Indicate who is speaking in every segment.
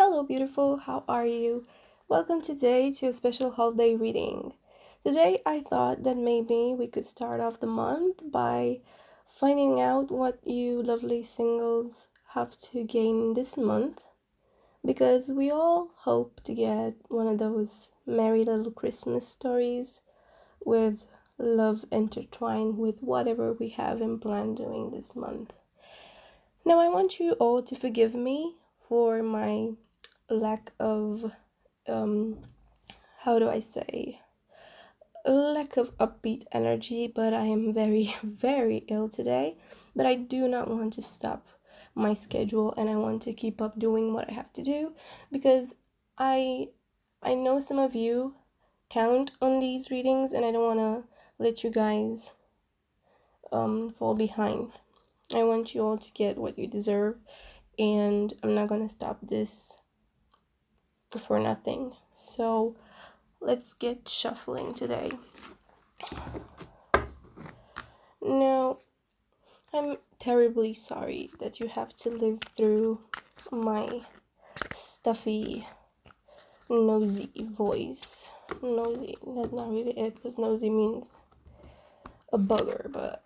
Speaker 1: Hello, beautiful. How are you? Welcome today to a special holiday reading. Today, I thought that maybe we could start off the month by finding out what you lovely singles have to gain this month, because we all hope to get one of those merry little Christmas stories with love intertwined with whatever we have in plan doing this month. Now, I want you all to forgive me for my lack of how do I say, lack of upbeat energy, but I am very very ill today. But I do not want to stop my schedule, and I want to keep up doing what I have to do, because I know some of you count on these readings, and I don't want to let you guys fall behind. I want you all to get what you deserve, and I'm not gonna stop this for nothing. So let's get shuffling today. Now, I'm terribly sorry that you have to live through my stuffy, nosy voice. Nosy, that's not really it, because nosy means a bugger, but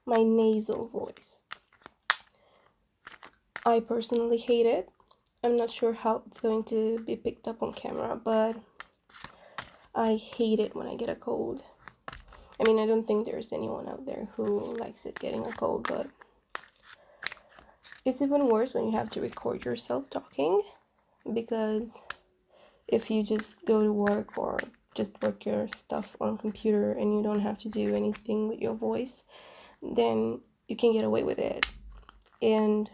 Speaker 1: my nasal voice. I personally hate it. I'm not sure how it's going to be picked up on camera, but I hate it when I get a cold. I mean, I don't think there's anyone out there who likes it getting a cold, but it's even worse when you have to record yourself talking, because if you just go to work or just work your stuff on computer and you don't have to do anything with your voice, then you can get away with it, and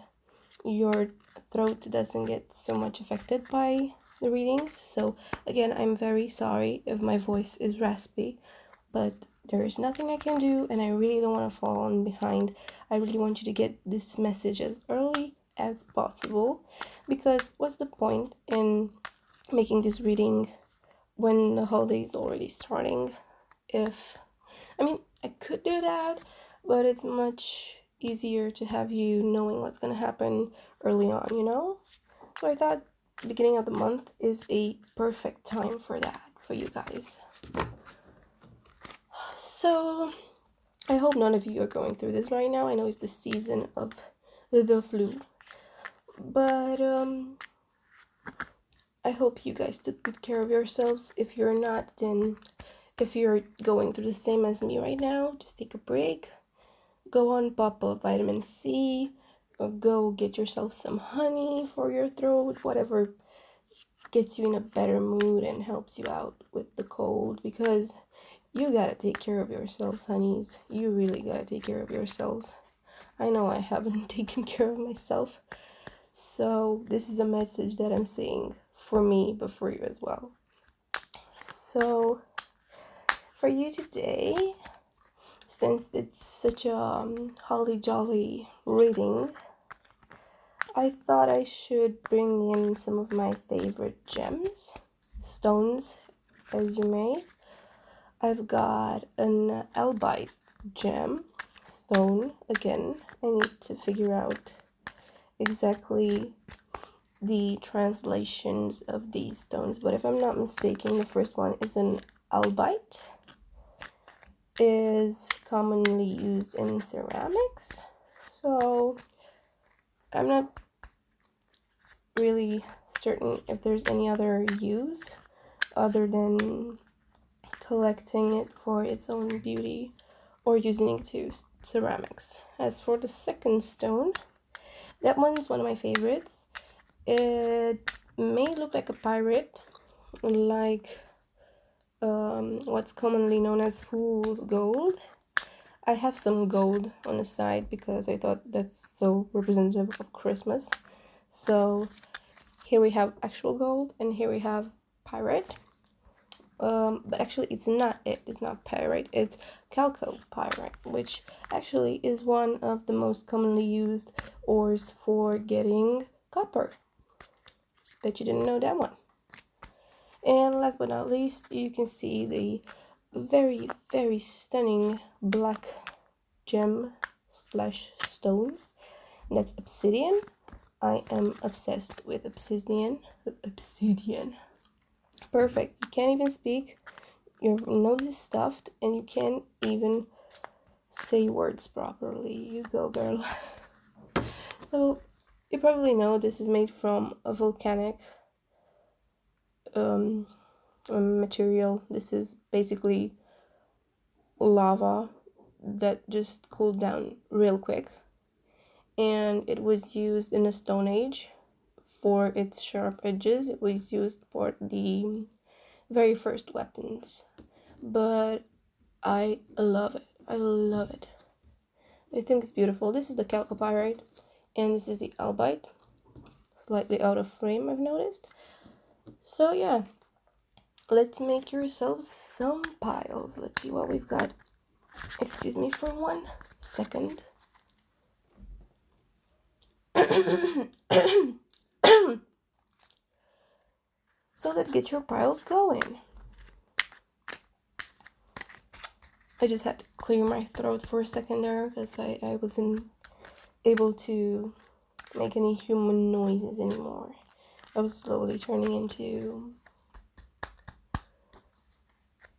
Speaker 1: your throat doesn't get so much affected by the readings. So again, I'm very sorry if my voice is raspy, but there is nothing I can do, and I really don't want to fall on behind. I really want you to get this message as early as possible, because what's the point in making this reading when the holiday is already starting? I could do that, but it's much easier to have you knowing what's going to happen early on, So I thought the beginning of the month is a perfect time for that, for you guys. So I hope none of you are going through this right now. I know it's the season of the flu, but I hope you guys took good care of yourselves. If you're not, then if you're going through the same as me right now, just take a break. Go on, pop a vitamin C, or go get yourself some honey for your throat, whatever gets you in a better mood and helps you out with the cold, because you gotta take care of yourselves, honeys. You really gotta take care of yourselves. I know I haven't taken care of myself, so this is a message that I'm saying for me, but for you as well. So for you today, since it's such a holly jolly reading, I thought I should bring in some of my favorite gems, stones, as you may. I've got an Albite gem stone. Again, I need to figure out exactly the translations of these stones, but if I'm not mistaken, the first one is an Albite. Is commonly used in ceramics, so I'm not really certain if there's any other use other than collecting it for its own beauty or using it to ceramics. As for the second stone, that one is one of my favorites. It may look like a pirate, like what's commonly known as fool's gold. I have some gold on the side because I thought that's so representative of Christmas. So here we have actual gold, and here we have pirate. But actually it's not it. It's not pyrite. It's chalcopyrite, which actually is one of the most commonly used ores for getting copper. Bet you didn't know that one. And last but not least, you can see the very, very stunning black gem / stone. That's obsidian. I am obsessed with obsidian. Obsidian. Perfect. You can't even speak. Your nose is stuffed and you can't even say words properly. You go, girl. So you probably know this is made from a volcanic material. This is basically lava that just cooled down real quick, and it was used in the Stone Age for its sharp edges. It was used for the very first weapons, but I love it. I love it. I think it's beautiful. This is the Chalcopyrite, and this is the Albite. Slightly out of frame, I've noticed. So yeah, let's make yourselves some piles. Let's see what we've got. Excuse me for 1 second. So let's get your piles going. I just had to clear my throat for a second there because I wasn't able to make any human noises anymore. I was slowly turning into,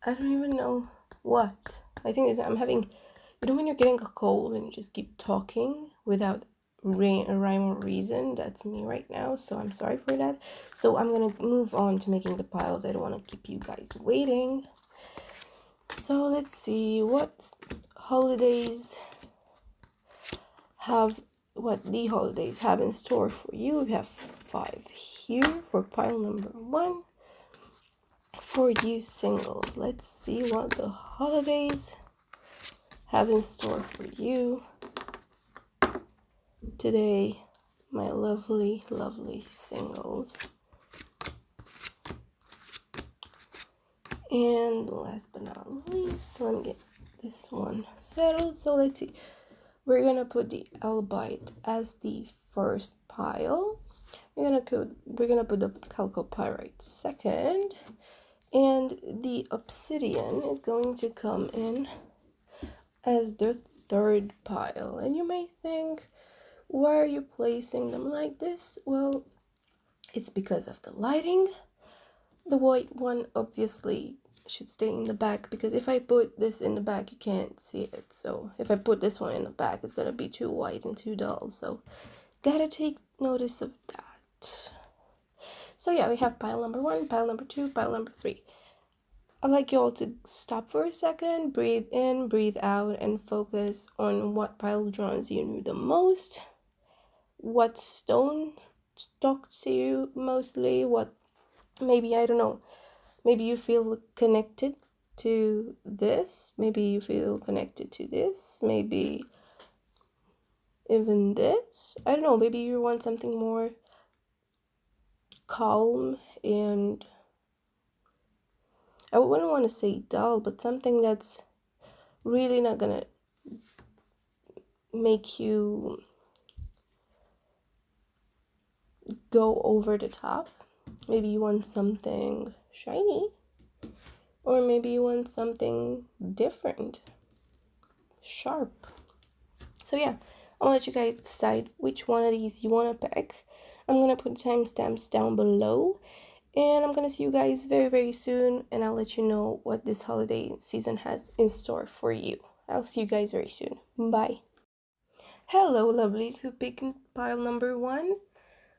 Speaker 1: I don't even know what. I think I'm having, you know when you're getting a cold and you just keep talking without a rhyme or reason? That's me right now, so I'm sorry for that. So I'm gonna move on to making the piles. I don't want to keep you guys waiting. So let's see what the holidays have in store for you. We have 5 here for pile number 1. For you singles, let's see what the holidays have in store for you today, my lovely, lovely singles. And last but not least, let me get this one settled. So let's see. We're gonna put the Albite as the first pile. We're gonna put the Chalcopyrite second, and the Obsidian is going to come in as the third pile. And you may think, why are you placing them like this? Well, it's because of the lighting. The white one obviously should stay in the back, because if I put this in the back you can't see it. So if I put this one in the back, it's gonna be too white and too dull, so gotta take notice of that. So yeah, we have pile number 1, pile number 2, pile number 3. I'd like you all to stop for a second, breathe in, breathe out, and focus on what pile draws you the most, what stone talks to you mostly, what maybe, I don't know, maybe you feel connected to this, maybe you feel connected to this, maybe even this. I don't know, maybe you want something more calm and, I wouldn't want to say dull, but something that's really not gonna make you go over the top. Maybe you want something shiny, or maybe you want something different, sharp. So yeah, I'll let you guys decide which one of these you want to pick. I'm gonna put timestamps down below, and I'm gonna see you guys very, very soon, and I'll let you know what this holiday season has in store for you. I'll see you guys very soon. Bye. Hello, lovelies who picked pile number 1.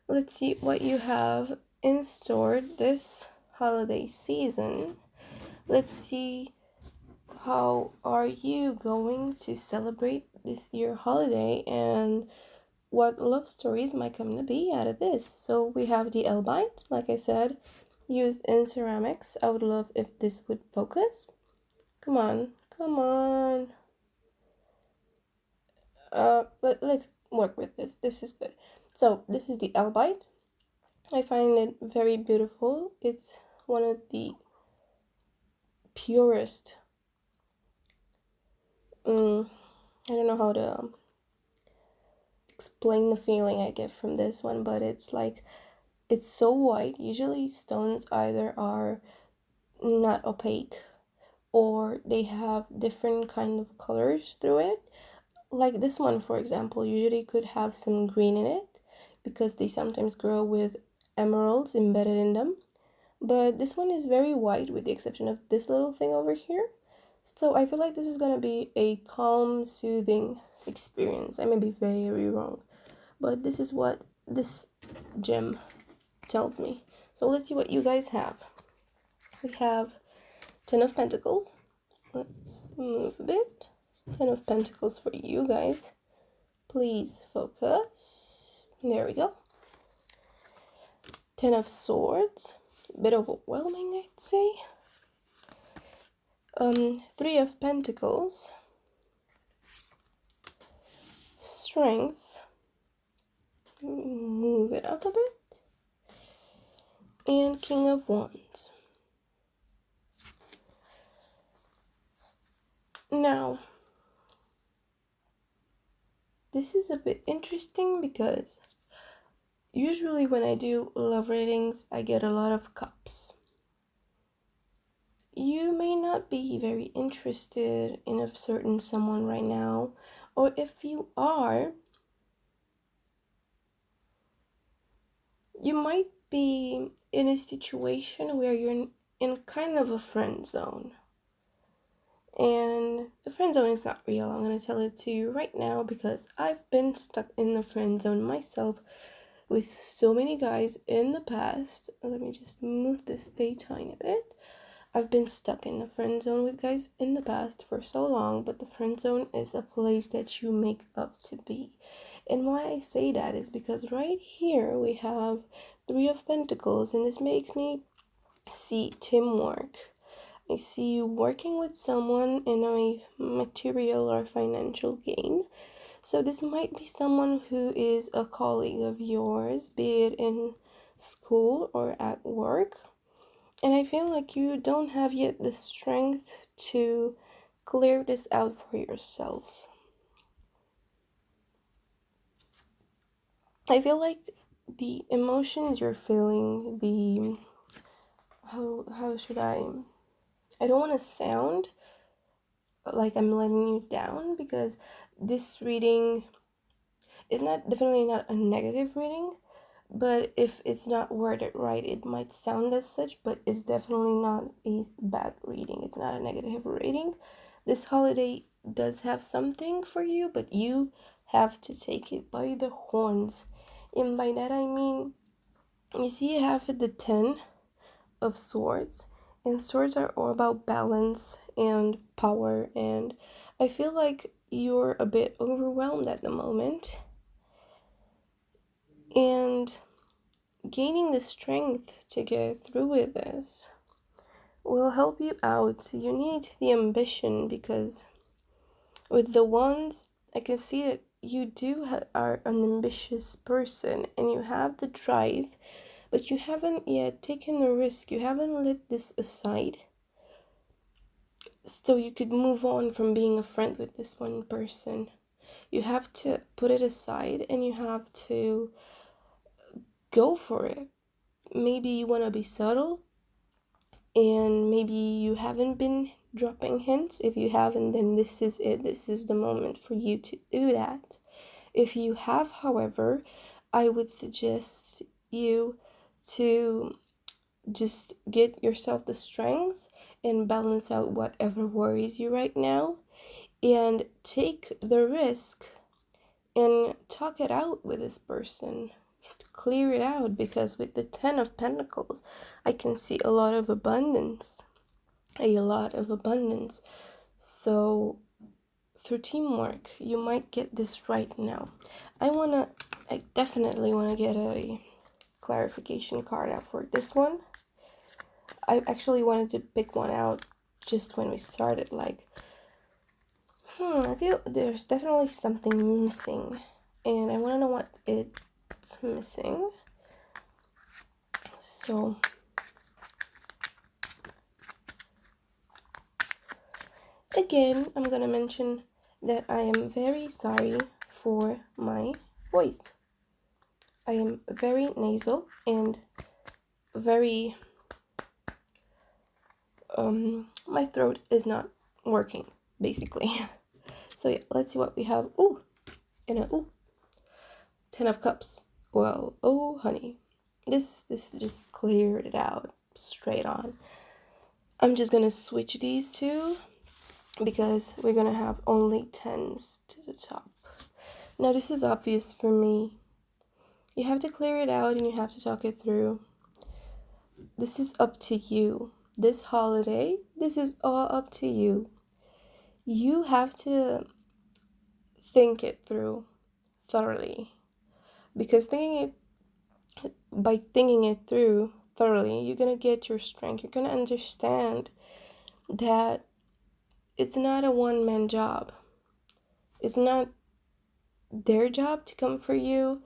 Speaker 1: Let's see what you have in store this holiday season. Let's see, how are you going to celebrate this year holiday, and what love stories might come to be out of this. So we have the Albite, like I said, used in ceramics. I would love if this would focus. Come on, come on. Let's work with this. This is good. So this is the Albite. I find it very beautiful. It's one of the purest, I don't know how to explain the feeling I get from this one, but it's like, it's so white. Usually stones either are not opaque or they have different kind of colors through it. Like this one, for example, usually could have some green in it, because they sometimes grow with emeralds embedded in them. But this one is very white with the exception of this little thing over here. So I feel like this is gonna be a calm, soothing experience. I may be very wrong, but this is what this gem tells me. So let's see what you guys have. We have 10 of Pentacles. Let's move a bit. 10 of Pentacles for you guys. Please focus. There we go. 10 of Swords. A bit overwhelming, I'd say. 3 of Pentacles. Strength. Move it up a bit. And King of Wands. Now, this is a bit interesting because usually when I do love readings, I get a lot of cups. You may not be very interested in a certain someone right now, or if you are, you might be in a situation where you're in kind of a friend zone. And the friend zone is not real. I'm going to tell it to you right now because I've been stuck in the friend zone myself with so many guys in the past. Let me just move this a tiny bit. I've been stuck in the friend zone with guys in the past for so long, but the friend zone is a place that you make up to be. And why I say that is because right here we have 3 of Pentacles, and this makes me see teamwork. I see you working with someone in a material or financial gain. So this might be someone who is a colleague of yours, be it in school or at work. And I feel like you don't have yet the strength to clear this out for yourself. I feel like the emotions you're feeling, the how should I don't want to sound like I'm letting you down, because this reading is definitely not a negative reading, but if it's not worded right, it might sound as such, but it's definitely not a bad reading. It's not a negative reading. This holiday does have something for you, but you have to take it by the horns. And by that I mean, you see you have the 10 of Swords, and swords are all about balance and power, and I feel like you're a bit overwhelmed at the moment, and gaining the strength to get through with this will help you out. You need the ambition, because with the Wands, I can see that you are an ambitious person and you have the drive, but you haven't yet taken the risk. You haven't let this aside so you could move on from being a friend with this one person. You have to put it aside and you have to go for it. Maybe you want to be subtle, and maybe you haven't been dropping hints. If you haven't, then this is it. This is the moment for you to do that. If you have, however, I would suggest you to just get yourself the strength and balance out whatever worries you right now, and take the risk and talk it out with this person. Clear it out, because with the 10 of Pentacles, I can see a lot of abundance. So through teamwork, you might get this right now. I definitely want to get a clarification card out for this one. I actually wanted to pick one out just when we started, like, I feel there's definitely something missing, and I want to know what it's missing. So again, I'm gonna mention that I am very sorry for my voice. I am very nasal and very my throat is not working, basically. So yeah, let's see what we have. 10 of Cups. well, oh honey, this just cleared it out straight on. I'm just gonna switch these two because we're gonna have only 10s to the top. Now this is obvious for me. You have to clear it out and you have to talk it through. This is up to you. This holiday, this is all up to you. You have to think it through thoroughly, because by thinking it through thoroughly, you're gonna get your strength. You're gonna understand that it's not a one-man job. It's not their job to come for you,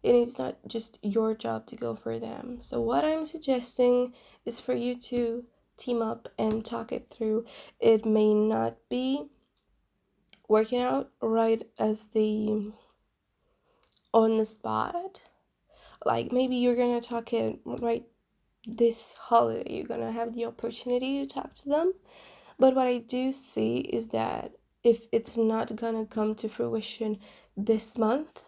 Speaker 1: and it's not just your job to go for them. So what I'm suggesting is for you to team up and talk it through. It may not be working out right as the on the spot. Like maybe you're gonna talk it right this holiday. You're gonna have the opportunity to talk to them. But what I do see is that if it's not gonna come to fruition this month,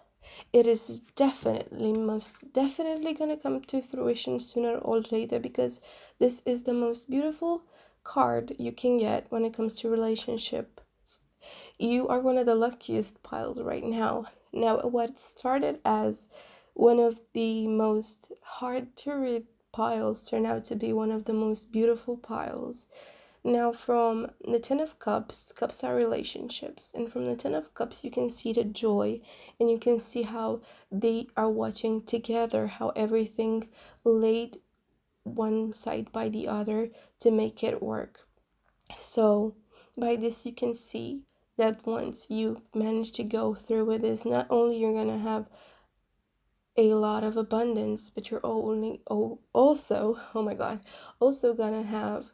Speaker 1: it is most definitely gonna come to fruition sooner or later, because this is the most beautiful card you can get when it comes to relationships. You are one of the luckiest piles right now. Now, what started as one of the most hard to read piles turned out to be one of the most beautiful piles. Now, from the Ten of Cups, cups are relationships, and from the Ten of Cups, you can see the joy, and you can see how they are watching together, how everything laid one side by the other to make it work. So, by this, you can see that once you manage to go through with this, not only you're gonna have a lot of abundance, but you're also, oh my god, also gonna have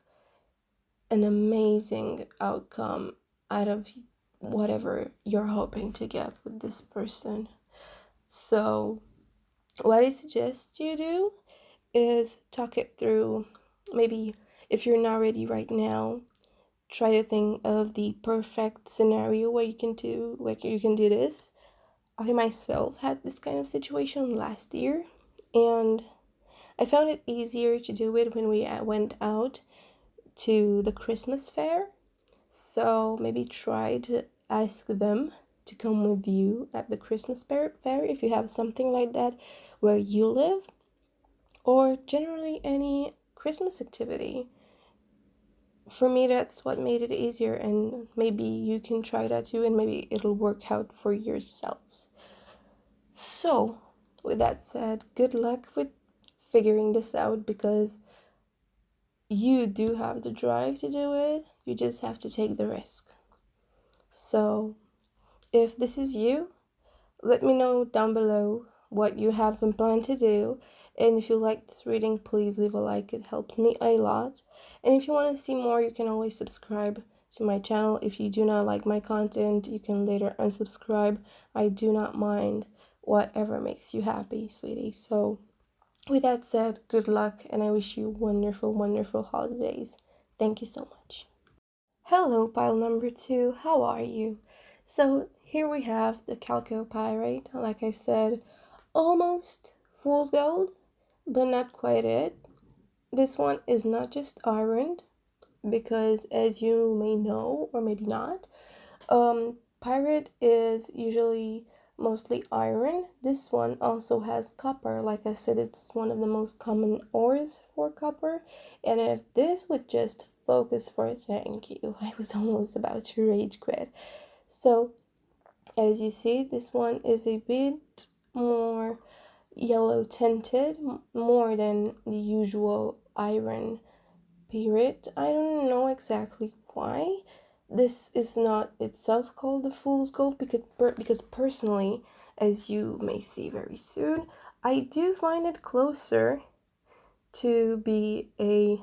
Speaker 1: an amazing outcome out of whatever you're hoping to get with this person. So what I suggest you do is talk it through. Maybe if you're not ready right now, try to think of the perfect scenario where you can do this. I myself had this kind of situation last year, and I found it easier to do it when we went out to the Christmas fair. So maybe try to ask them to come with you at the Christmas fair if you have something like that where you live, or generally any Christmas activity. For me, that's what made it easier, and maybe you can try that too, and maybe it'll work out for yourselves. So with that said, good luck with figuring this out, because you do have the drive to do it. You just have to take the risk. So if this is you, let me know down below what you have been planning to do. And if you like this reading, please leave a like. It helps me a lot. And if you want to see more, you can always subscribe to my channel. If you do not like my content, you can later unsubscribe. I do not mind. Whatever makes you happy, sweetie. So with that said, good luck, and I wish you wonderful, wonderful holidays. Thank you so much. Hello, pile number 2. How are you? So here we have the Chalcopyrite. Like I said, almost fool's gold, but not quite it. This one is not just ironed, because as you may know, or maybe not, pyrite is usually mostly iron. This one also has copper. Like I said, it's one of the most common ores for copper. And if this would just focus for thank you, I was almost about to rage quit. So as you see, this one is a bit more yellow tinted, more than the usual iron pyrite. I don't know exactly why this is not itself called the fool's gold, because personally, as you may see very soon, I do find it closer to be a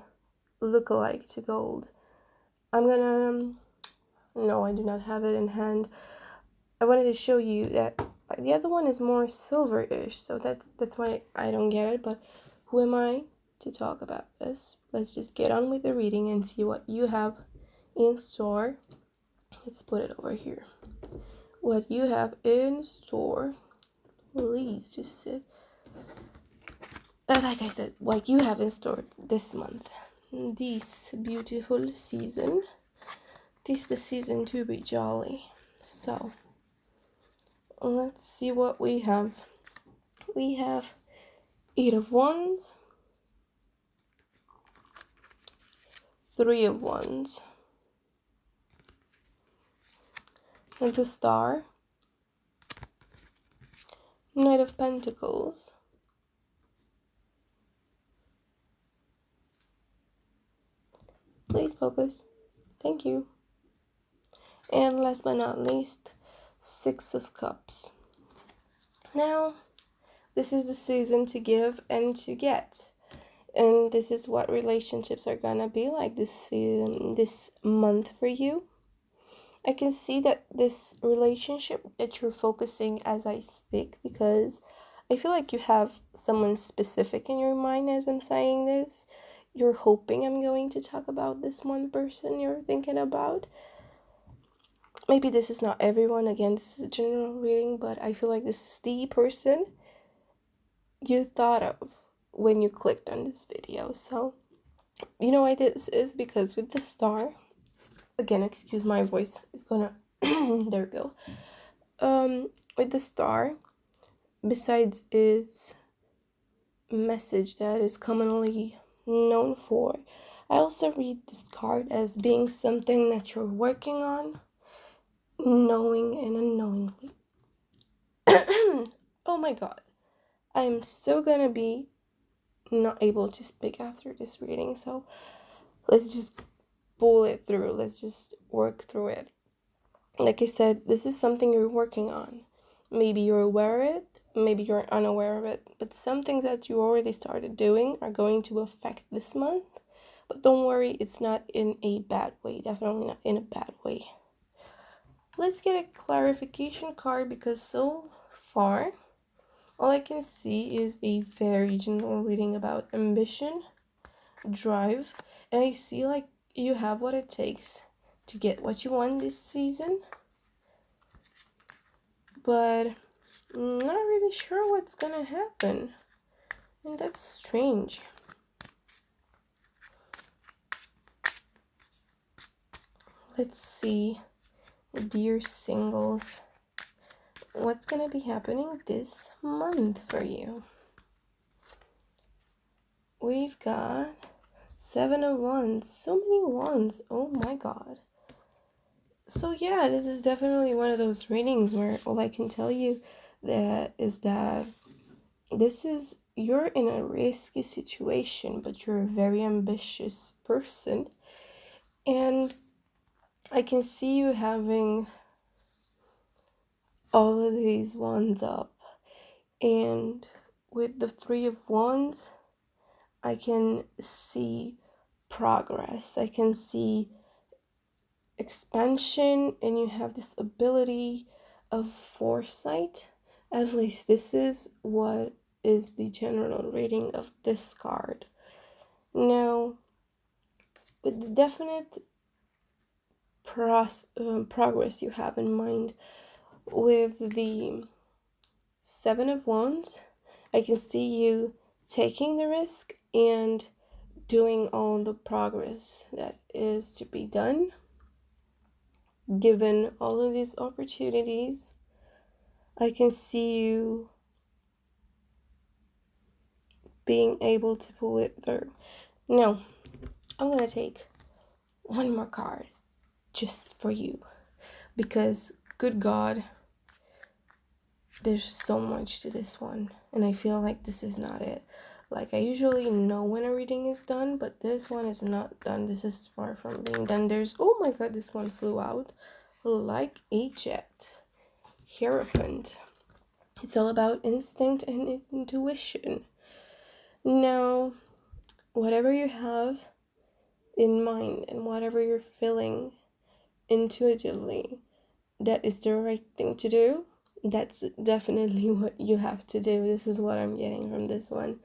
Speaker 1: lookalike to gold. No, I do not have it in hand. I wanted to show you that the other one is more silver-ish, so that's why I don't get it. But who am I to talk about this? Let's just get on with the reading and see what you have in store. Let's put it over here. What you have in store. Please just sit. like I said, what you have in store this month. This beautiful season. This the season to be jolly. So, let's see what we have. We have 8 of Wands, 3 of Wands, and the Star, Knight of Pentacles, please focus, thank you, and last but not least, 6 of Cups. Now, this is the season to give and to get. And this is what relationships are gonna be like this month for you. I can see that this relationship that you're focusing as I speak, because I feel like you have someone specific in your mind as I'm saying this. You're hoping I'm going to talk about this one person you're thinking about. Maybe this is not everyone, again, this is a general reading, but I feel like this is the person you thought of when you clicked on this video. So you know why this is? Because with the Star, again, excuse my voice, it's gonna there we go. With the Star, besides its message that is commonly known for, I also read this card as being something that you're working on, knowing and unknowingly. Oh my god, I'm so gonna be not able to speak after this reading, so let's just pull it through. Let's just work through it. Like I said, this is something you're working on. Maybe you're aware of it, maybe you're unaware of it, but some things that you already started doing are going to affect this month. But don't worry, it's not in a bad way. Definitely not in a bad way. Let's get a clarification card, because so far all I can see is a very general reading about ambition, drive, and I see like you have what it takes to get what you want this season, but I'm not really sure what's gonna happen, and that's strange. Let's see, dear singles, what's gonna be happening this month for you. We've got 7 of Wands, so many wands, oh my god. So yeah, this is definitely one of those readings where all I can tell you that is that you're in a risky situation, but you're a very ambitious person, and I can see you having all of these wands up, and with the 3 of Wands, I can see progress, I can see expansion, and you have this ability of foresight. At least this is what is the general reading of this card. Now, with the definite progress you have in mind with the 7 of Wands, I can see you taking the risk and doing all the progress that is to be done. Given all of these opportunities, I can see you being able to pull it through. Now, I'm going to take one more card just for you, because good God, there's so much to this one, and I feel like this is not it. Like, I usually know when a reading is done, but this one is not done. This is far from being done. There's, oh my god, this one flew out like a jet. Hierophant. It's all about instinct and intuition. Now, whatever you have in mind and whatever you're feeling intuitively that is the right thing to do, that's definitely what you have to do. This is what I'm getting from this one.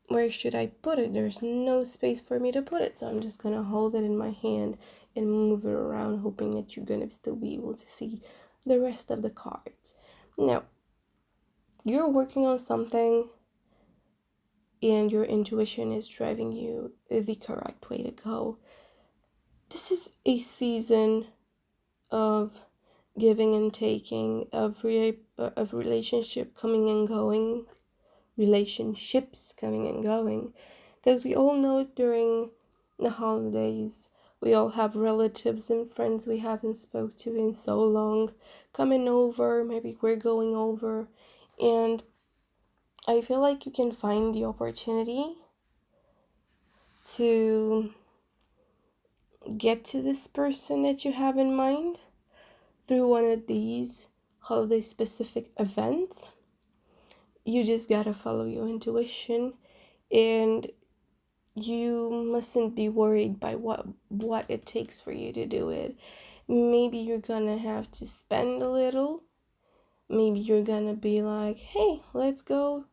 Speaker 1: Where should I put it? There's no space for me to put it, so I'm just gonna hold it in my hand and move it around, hoping that you're gonna still be able to see the rest of the cards. Now, you're working on something and your intuition is driving you the correct way to go. This is a season of giving and taking, of relationship coming and going, relationships coming and going, because we all know during the holidays we all have relatives and friends we haven't spoke to in so long coming over. Maybe we're going over, and I feel like you can find the opportunity to get to this person that you have in mind through one of these holiday specific events. You just gotta follow your intuition, and you mustn't be worried by what it takes for you to do it. Maybe you're gonna have to spend a little. Maybe you're gonna be like, hey, let's go.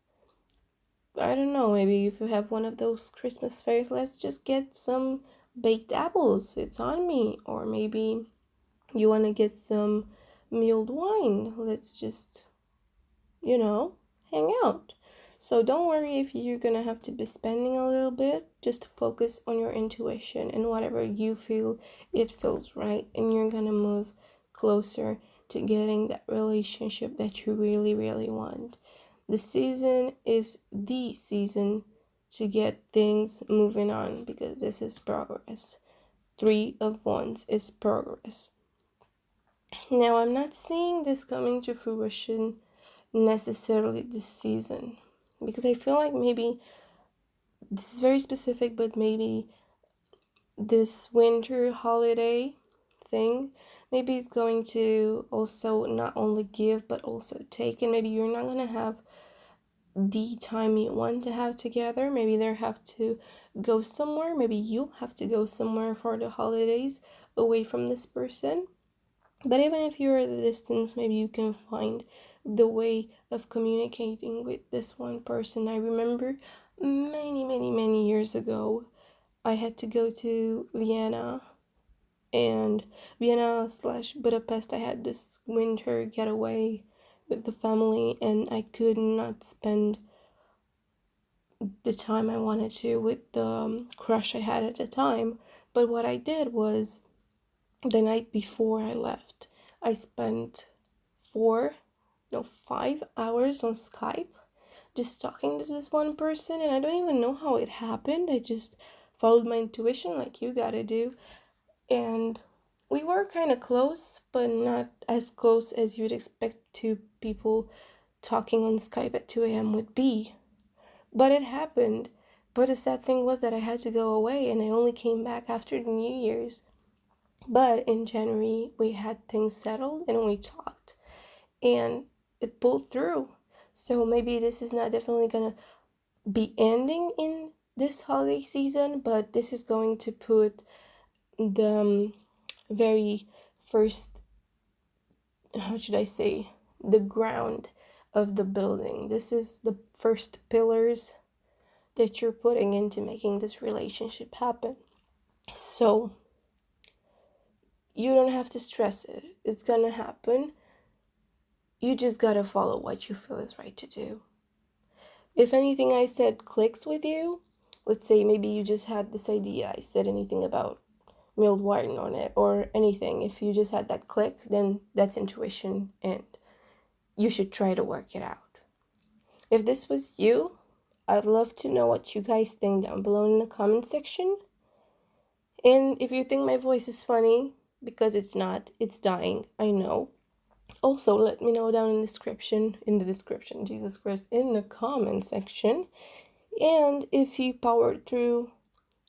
Speaker 1: I don't know, maybe if you have one of those Christmas fairs, let's just get some baked apples. It's on me. Or maybe you want to get some mulled wine. Let's just, hang out. So don't worry if you're gonna have to be spending a little bit. Just focus on your intuition and whatever you feel it feels right, and you're gonna move closer to getting that relationship that you really, really want. The season is the season to get things moving on, because this is progress. 3 of Wands is progress. Now, I'm not seeing this coming to fruition necessarily this season, because I feel like maybe this is very specific, but maybe this winter holiday thing maybe is going to also not only give but also take, and maybe you're not gonna have the time you want to have together. Maybe they have to go somewhere, maybe you have to go somewhere for the holidays away from this person. But even if you're at a distance, maybe you can find the way of communicating with this one person. I remember many years ago, I had to go to Vienna / Budapest. I had this winter getaway with the family, and I could not spend the time I wanted to with the crush I had at the time. But what I did was, the night before I left, I spent 5 hours on Skype just talking to this one person, and I don't even know how it happened. I just followed my intuition like you gotta do, and we were kind of close, but not as close as you'd expect two people talking on Skype at 2 a.m. would be. But it happened. But the sad thing was that I had to go away, and I only came back after the New Year's. But in January, we had things settled and we talked, and it pulled through. So maybe this is not definitely gonna be ending in this holiday season, but this is going to put the very first, how should I say, the ground of the building. This is the first pillars that you're putting into making this relationship happen. So you don't have to stress it. It's gonna happen. You just gotta follow what you feel is right to do. If anything I said clicks with you, let's say maybe you just had this idea, I said anything about milled wine on it or anything. If you just had that click, then that's intuition, and you should try to work it out. If this was you, I'd love to know what you guys think down below in the comment section. And if you think my voice is funny, because it's not, it's dying, I know. Also, let me know down in the description, Jesus Christ, in the comment section. And if you powered through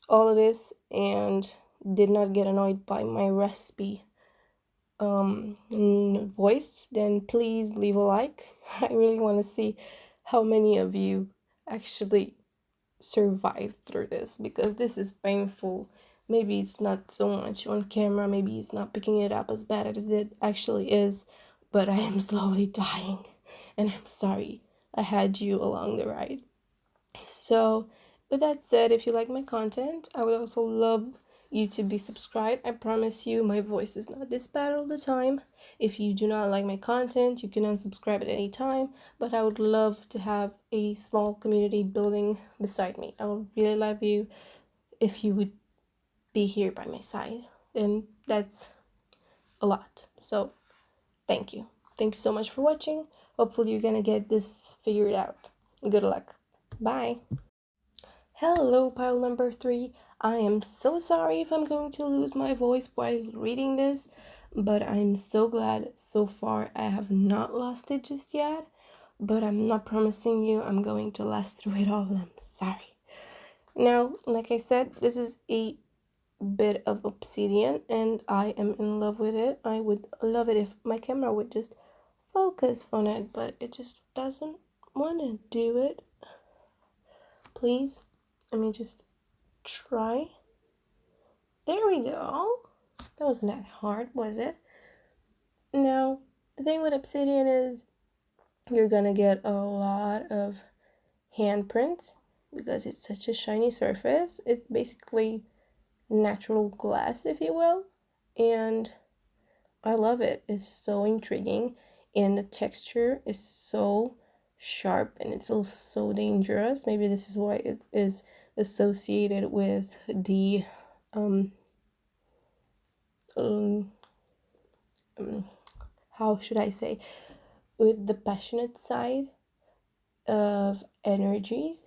Speaker 1: all of this and did not get annoyed by my raspy voice, then please leave a like. I really want to see how many of you actually survived through this, because this is painful. Maybe it's not so much on camera, maybe it's not picking it up as bad as it actually is, but I am slowly dying, and I'm sorry I had you along the ride. So with that said, if you like my content, I would also love you to be subscribed. I promise you my voice is not this bad all the time. If you do not like my content, you can unsubscribe at any time, but I would love to have a small community building beside me. I would really love you if you would be here by my side, and that's a lot. So thank you. Thank you so much for watching. Hopefully you're gonna get this figured out. Good luck. Bye. Hello, pile number 3. I am so sorry if I'm going to lose my voice while reading this, but I'm so glad so far I have not lost it just yet. But I'm not promising you I'm going to last through it all. I'm sorry. Now, like I said, this is a bit of obsidian and I am in love with it. I would love it if my camera would just focus on it, but it just doesn't want to do it. Please, let me just try. There we go. That wasn't that hard, was it? Now, the thing with obsidian is you're gonna get a lot of handprints because it's such a shiny surface. It's basically natural glass, if you will, and I love it. It's so intriguing, and the texture is so sharp and it feels so dangerous. Maybe this is why it is associated with the how should I say, with the passionate side of energies.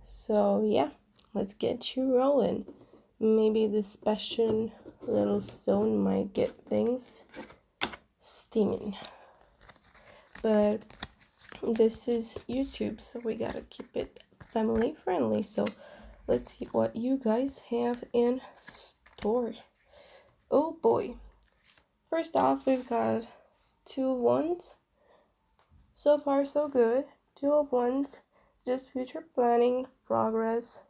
Speaker 1: So yeah, let's get you rolling. Maybe this passion little stone might get things steaming, but this is YouTube, so we gotta keep it family friendly. So let's see what you guys have in store. Oh boy. First off, we've got 2 of Wands. So far so good. 2 of Wands, just future planning, progress.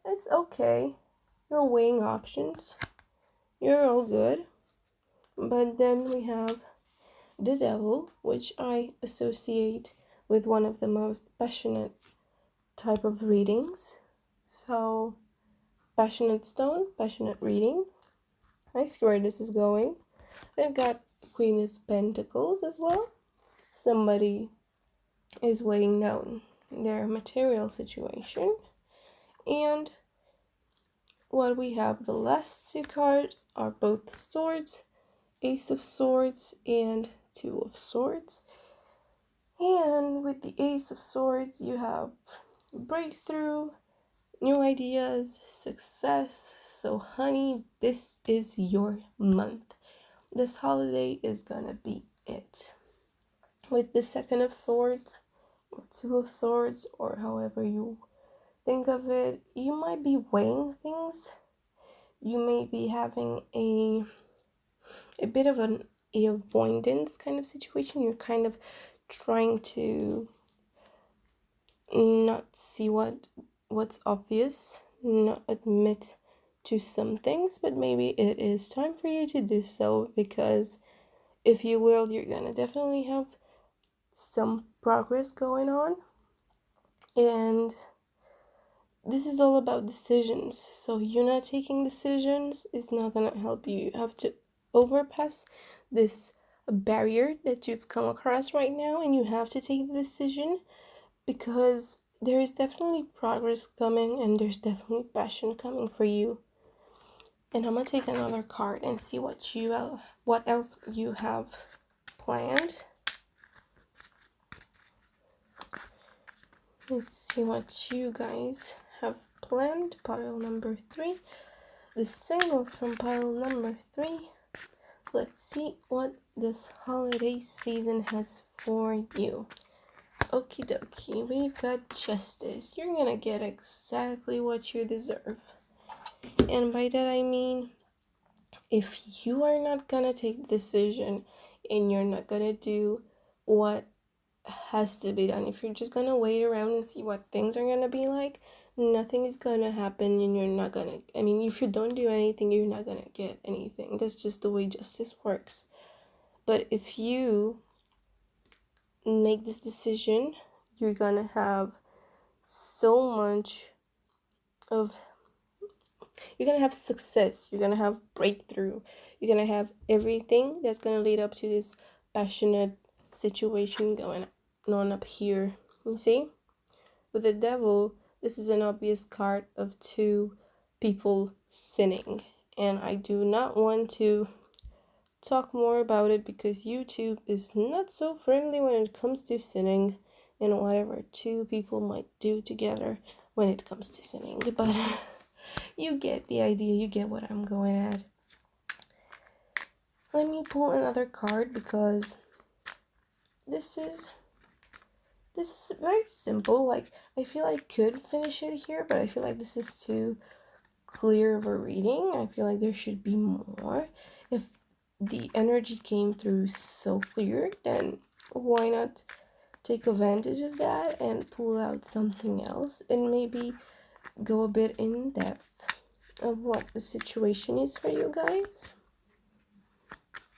Speaker 1: It's okay. You're weighing options. You're all good. But then we have the Devil, which I associate with one of the most passionate type of readings. So, passionate stone, passionate reading. I see where this is going. We've got Queen of Pentacles as well. Somebody is weighing down their material situation. And what we have, the last 2 cards are both swords, Ace of Swords and 2 of Swords. And with the Ace of Swords, you have breakthrough, new ideas, success. So honey, this is your month. This holiday is gonna be it. With the Second of Swords, or 2 of Swords, or however you think of it, you might be weighing things. You may be having a bit of an avoidance kind of situation. You're kind of trying to not see what's obvious, not admit to some things, but maybe it is time for you to do so, because if you will, you're gonna definitely have some progress going on, and this is all about decisions. So you not taking decisions is not gonna help you. You have to overpass this barrier that you've come across right now, and you have to take the decision, because there is definitely progress coming and there's definitely passion coming for you. And I'm gonna take another card and see what else you have planned. Let's see what you guys have planned. Pile number 3. The singles from pile number 3. Let's see what this holiday season has for you. Okie dokie, we've got Justice. You're gonna get exactly what you deserve. And by that I mean, if you are not gonna take the decision and you're not gonna do what has to be done, if you're just gonna wait around and see what things are gonna be like, nothing is gonna happen, and you're not gonna, if you don't do anything, you're not gonna get anything. That's just the way justice works. But if you make this decision, you're gonna have so much of, you're gonna have success, you're gonna have breakthrough, you're gonna have everything that's gonna lead up to this passionate situation going on up here. You see, with the devil, this is an obvious card of two people sinning, and I do not want to talk more about it because YouTube is not so friendly when it comes to sinning and whatever two people might do together when it comes to sinning. But you get the idea, you get what I'm going at. Let me pull another card because this is very simple. Like, I feel I could finish it here, but I feel like this is too clear of a reading. I feel like there should be more. If the energy came through so clear, then why not take advantage of that and pull out something else and maybe go a bit in depth of what the situation is for you guys.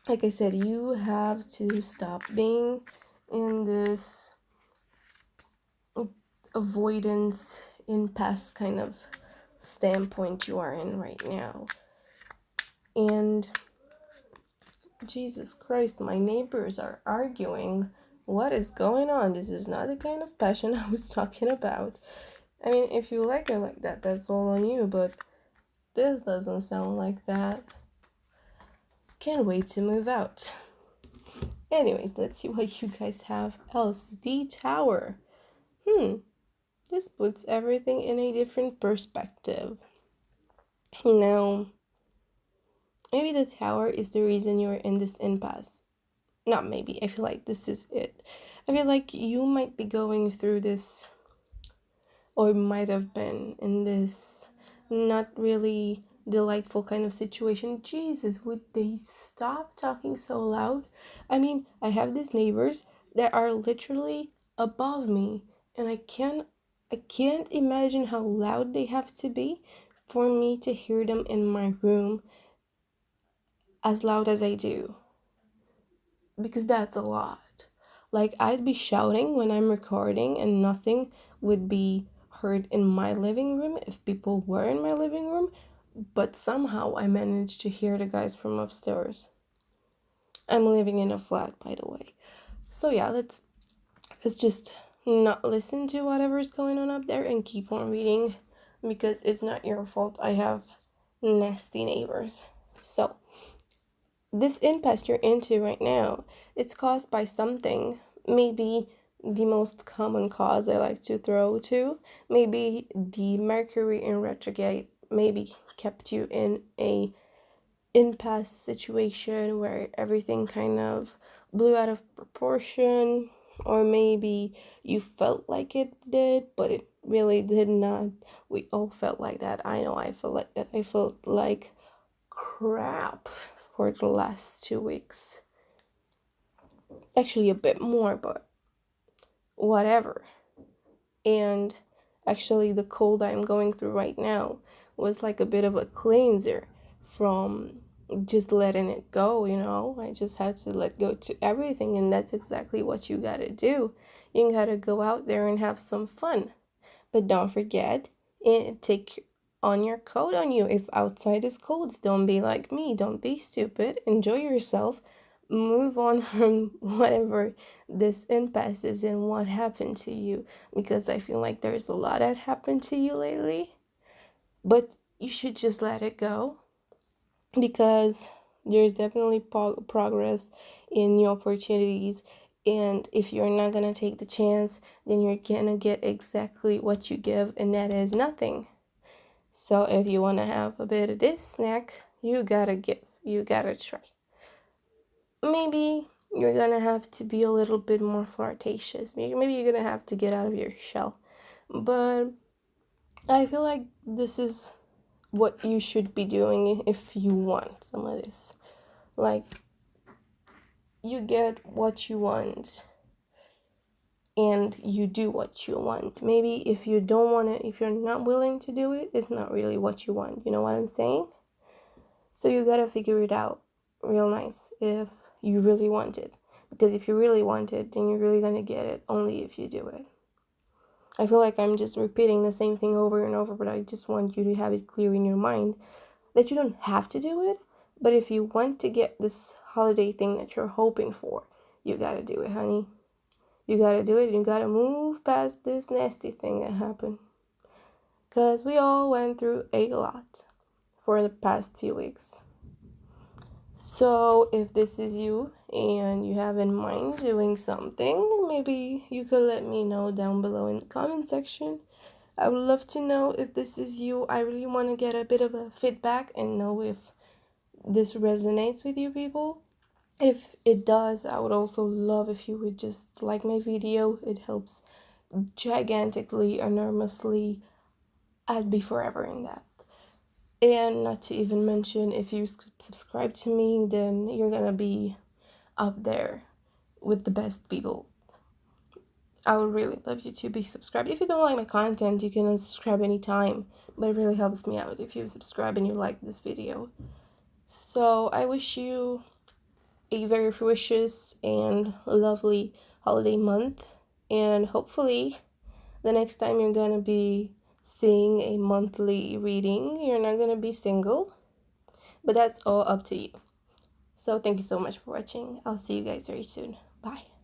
Speaker 1: Like I said, you have to stop being in this avoidance impasse kind of standpoint you are in right now. And Jesus Christ, my neighbors are arguing. What is going on? This is not the kind of passion I was talking about. I mean, if you like it like that, that's all on you, but this doesn't sound like that. Can't wait to move out. Anyways, let's see what you guys have else. The Tower. This puts everything in a different perspective. Now, maybe the Tower is the reason you're in this impasse. Not maybe, I feel like this is it. I feel like you might be going through this, or might have been in this not really delightful kind of situation. Jesus, would they stop talking so loud? I mean, I have these neighbors that are literally above me, and I can't imagine how loud they have to be for me to hear them in my room as loud as I do. Because that's a lot. Like, I'd be shouting when I'm recording and nothing would be heard in my living room if people were in my living room, but somehow I managed to hear the guys from upstairs. I'm living in a flat, by the way. So yeah, let's just not listen to whatever's going on up there and keep on reading, because it's not your fault I have nasty neighbors. So this impasse you're into right now, it's caused by something. Maybe the most common cause I like to throw to, maybe the Mercury in retrograde maybe kept you in a impasse situation where everything kind of blew out of proportion, or maybe you felt like it did, but it really did not. We all felt like that. I know I felt like that. I felt like crap for the last 2 weeks. Actually, a bit more, but whatever. And actually, the cold I'm going through right now was like a bit of a cleanser from just letting it go, you know. I just had to let go to everything, and that's exactly what you gotta do. You gotta go out there and have some fun. But don't forget, take on your coat on you. If outside is cold, don't be like me. Don't be stupid. Enjoy yourself. Move on from whatever this impasse is and what happened to you, because I feel like there's a lot that happened to you lately, but you should just let it go, because there's definitely progress in your opportunities, and if you're not gonna take the chance, then you're gonna get exactly what you give, and that is nothing. So if you want to have a bit of this snack, you gotta give, you gotta try. Maybe you're gonna have to be a little bit more flirtatious. Maybe you're gonna have to get out of your shell. But I feel like this is what you should be doing if you want some of this. Like, you get what you want and you do what you want. Maybe if you don't want it, if you're not willing to do it, it's not really what you want. You know what I'm saying? So you gotta figure it out real nice if you really want it. Because if you really want it, then you're really gonna get it only if you do it. I feel like I'm just repeating the same thing over and over, but I just want you to have it clear in your mind that you don't have to do it, but if you want to get this holiday thing that you're hoping for, you gotta do it, honey. You gotta do it, and you gotta move past this nasty thing that happened. Because we all went through a lot for the past few weeks. So if this is you and you have in mind doing something, maybe you could let me know down below in the comment section. I would love to know if this is you. I really want to get a bit of a feedback and know if this resonates with you people. If it does, I would also love if you would just like my video. It helps gigantically, enormously. I'd be forever in that. And not to even mention, if you subscribe to me, then you're gonna be up there with the best people. I would really love you to be subscribed. If you don't like my content, you can unsubscribe anytime, but it really helps me out if you subscribe and you like this video. So I wish you a very fruitious and lovely holiday month, and hopefully the next time you're gonna be seeing a monthly reading, you're not gonna be single, but that's all up to you. So thank you so much for watching. I'll see you guys very soon. Bye.